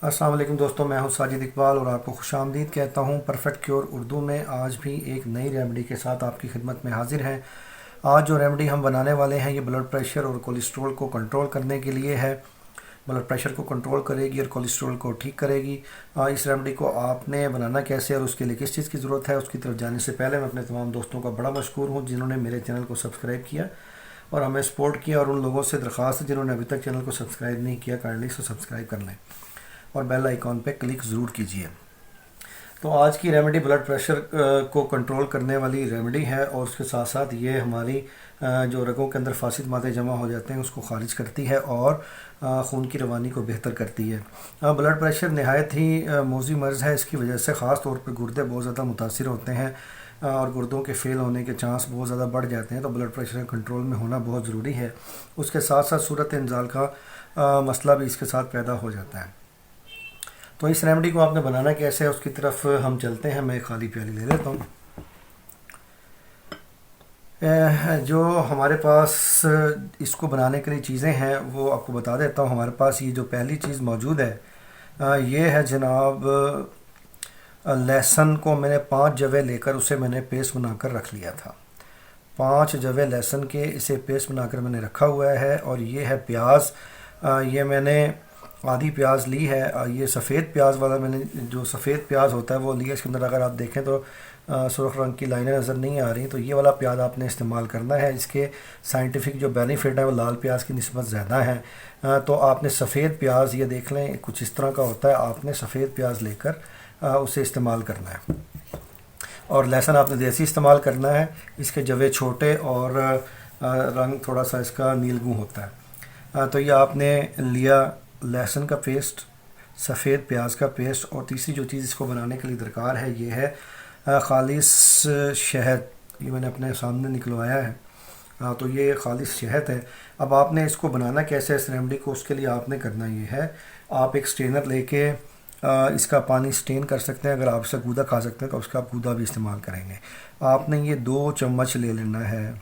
अस्सलाम वालेकुम दोस्तों, मैं हूं साजिद इकबाल और आपको खुशामदीद कहता हूं। परफेक्ट क्योर उर्दू में आज भी एक नई रेमेडी के साथ आपकी खिदमत में हाजिर हैं। आज जो रेमेडी हम बनाने वाले हैं ये ब्लड प्रेशर और कोलेस्ट्रॉल को कंट्रोल करने के लिए है। ब्लड प्रेशर को कंट्रोल करेगी और कोलेस्ट्रॉल को ठीक करेगी। इस रेमेडी को आपने बनाना कैसे और उसके लिए किस चीज़ की ज़रूरत है, उसकी तरफ जाने से पहले मैं अपने तमाम दोस्तों का बड़ा मशकूर हूँ जिन्होंने मेरे चैनल को सब्सक्राइब किया और हमें सपोर्ट किया, और उन लोगों से दरख्वास्त है जिन्होंने अभी तक चैनल को सब्सक्राइब नहीं किया, काइंडली से सब्सक्राइब कर लें और बेल आइकॉन पे क्लिक ज़रूर कीजिए। तो आज की रेमेडी ब्लड प्रेशर को कंट्रोल करने वाली रेमेडी है और उसके साथ साथ ये हमारी जो रगों के अंदर फासिद मादे जमा हो जाते हैं उसको खारिज करती है और खून की रवानी को बेहतर करती है। ब्लड प्रेशर नहायत ही मोज़ी मर्ज़ है। इसकी वजह से ख़ास तौर पर गुर्दे बहुत ज़्यादा मुतासिर होते हैं और गुर्दों के फेल होने के चांस बहुत ज़्यादा बढ़ जाते हैं। तो ब्लड प्रेशर कंट्रोल में होना बहुत ज़रूरी है। उसके साथ साथ सूरत इंजाल का मसला भी इसके साथ पैदा हो जाता है। तो इस रेमेडी को आपने बनाना कैसे है उसकी तरफ हम चलते हैं। मैं खाली प्याली ले लेता हूँ। जो हमारे पास इसको बनाने के लिए चीज़ें हैं वो आपको बता देता हूँ। हमारे पास ये जो पहली चीज़ मौजूद है ये है जनाब लहसुन को मैंने 5 जवे लेकर उसे मैंने पेस्ट बनाकर रख लिया था। 5 जवे लहसुन के इसे पेस्ट बनाकर मैंने रखा हुआ है। और ये है प्याज, ये मैंने आधी प्याज ली है। ये सफ़ेद प्याज वाला मैंने जो सफ़ेद प्याज होता है वो लिया। इसके अंदर अगर आप देखें तो सुर्ख रंग की लाइनें नज़र नहीं आ रही, तो ये वाला प्याज आपने इस्तेमाल करना है। इसके साइंटिफिक जो बेनिफिट है वो लाल प्याज की निस्बत ज़्यादा है। तो आपने सफ़ेद प्याज, ये देख लें कुछ इस तरह का होता है, आपने सफ़ेद प्याज लेकर उसे इस्तेमाल करना है। और लहसुन आपने देसी इस्तेमाल करना है। इसके जवे छोटे और रंग थोड़ा सा इसका नीलगू होता है। तो ये आपने लिया लहसुन का पेस्ट, सफ़ेद प्याज का पेस्ट, और तीसरी जो चीज़ इसको बनाने के लिए दरकार है ये है खालिस शहद। ये मैंने अपने सामने निकलवाया है। तो ये खालिस शहद है। अब आपने इसको बनाना कैसे है इस रेमेडी को, उसके लिए आपने करना ये है, आप एक स्ट्रेनर लेके इसका पानी स्टेन कर सकते हैं। अगर आप इसका गूदा खा सकते हैं तो उसका आप गूदा भी इस्तेमाल करेंगे। आपने ये 2 चम्मच ले लेना है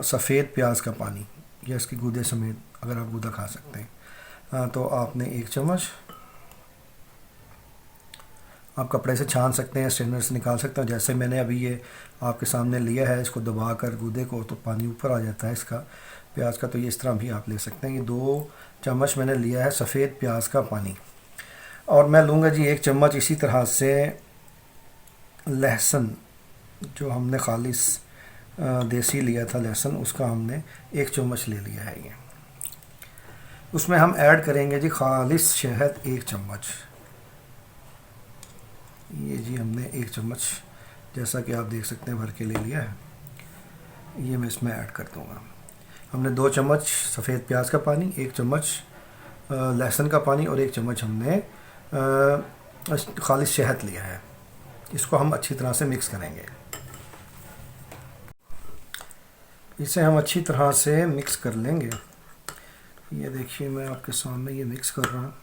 सफ़ेद प्याज का पानी, या इसके गूदे समेत अगर आप गूदा खा सकते हैं। तो आपने 1 चम्मच, आप कपड़े से छान सकते हैं, स्ट्रेनर से निकाल सकते हैं। जैसे मैंने अभी ये आपके सामने लिया है, इसको दबा कर गूदे को तो पानी ऊपर आ जाता है इसका प्याज का। तो ये इस तरह भी आप ले सकते हैं। ये 2 चम्मच मैंने लिया है सफ़ेद प्याज का पानी। और मैं लूँगा जी 1 चम्मच इसी तरह से लहसुन, जो हमने खालिस देसी लिया था लहसुन, उसका हमने 1 चम्मच ले लिया है। ये उसमें हम ऐड करेंगे जी खालिस शहद 1 चम्मच। ये जी हमने 1 चम्मच, जैसा कि आप देख सकते हैं, भर के ले लिया है। ये मैं इसमें ऐड कर दूँगा। हमने 2 चम्मच सफ़ेद प्याज का पानी, 1 चम्मच लहसुन का पानी और 1 चम्मच हमने खालिस शहद लिया है। इसको हम अच्छी तरह से मिक्स करेंगे। इसे हम अच्छी तरह से मिक्स कर लेंगे। ये देखिए मैं आपके सामने ये मिक्स कर रहा हूँ।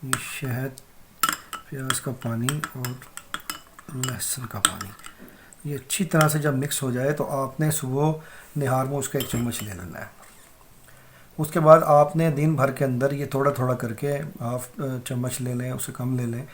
ये शहद, प्याज का पानी और लहसुन का पानी, ये अच्छी तरह से जब मिक्स हो जाए तो आपने सुबह निहार में उसका 1 चम्मच ले लेना है। उसके बाद आपने दिन भर के अंदर ये थोड़ा थोड़ा करके हाफ चम्मच ले लें, उससे कम ले लें,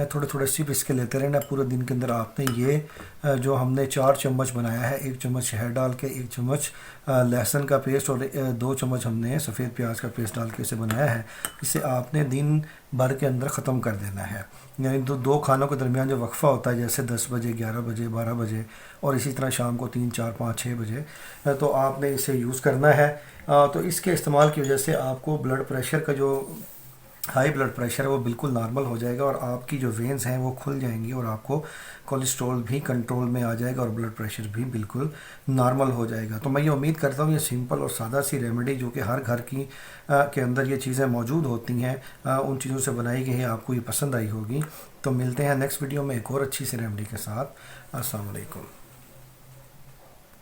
थोड़े थोड़े सिप इसके लेते रहना। पूरे दिन के अंदर आपने ये जो हमने 4 चम्मच बनाया है, 1 चम्मच शहद डाल के, 1 चम्मच लहसुन का पेस्ट और 2 चम्मच हमने सफ़ेद प्याज का पेस्ट डाल के इसे बनाया है। इसे आपने दिन भर के अंदर ख़त्म कर देना है। यानी दो खानों के दरमियान जो वक्फ़ा होता है, जैसे 10 बजे, 11 बजे, 12 बजे और इसी तरह शाम को 3, 4, 5, 6 बजे, तो आपने इसे यूज़ करना है। तो इसके इस्तेमाल की वजह से आपको ब्लड प्रेशर का जो हाई ब्लड प्रेशर है वो बिल्कुल नॉर्मल हो जाएगा और आपकी जो वेन्स हैं वो खुल जाएंगी और आपको कोलेस्ट्रॉल भी कंट्रोल में आ जाएगा और ब्लड प्रेशर भी बिल्कुल नॉर्मल हो जाएगा। तो मैं ये उम्मीद करता हूँ ये सिंपल और सादा सी रेमेडी जो कि हर घर की के अंदर ये चीज़ें मौजूद होती हैं, उन चीज़ों से बनाई गई है, आपको ये पसंद आई होगी। तो मिलते हैं नेक्स्ट वीडियो में एक और अच्छी सी रेमेडी के साथ। अस्सलाम वालेकुम।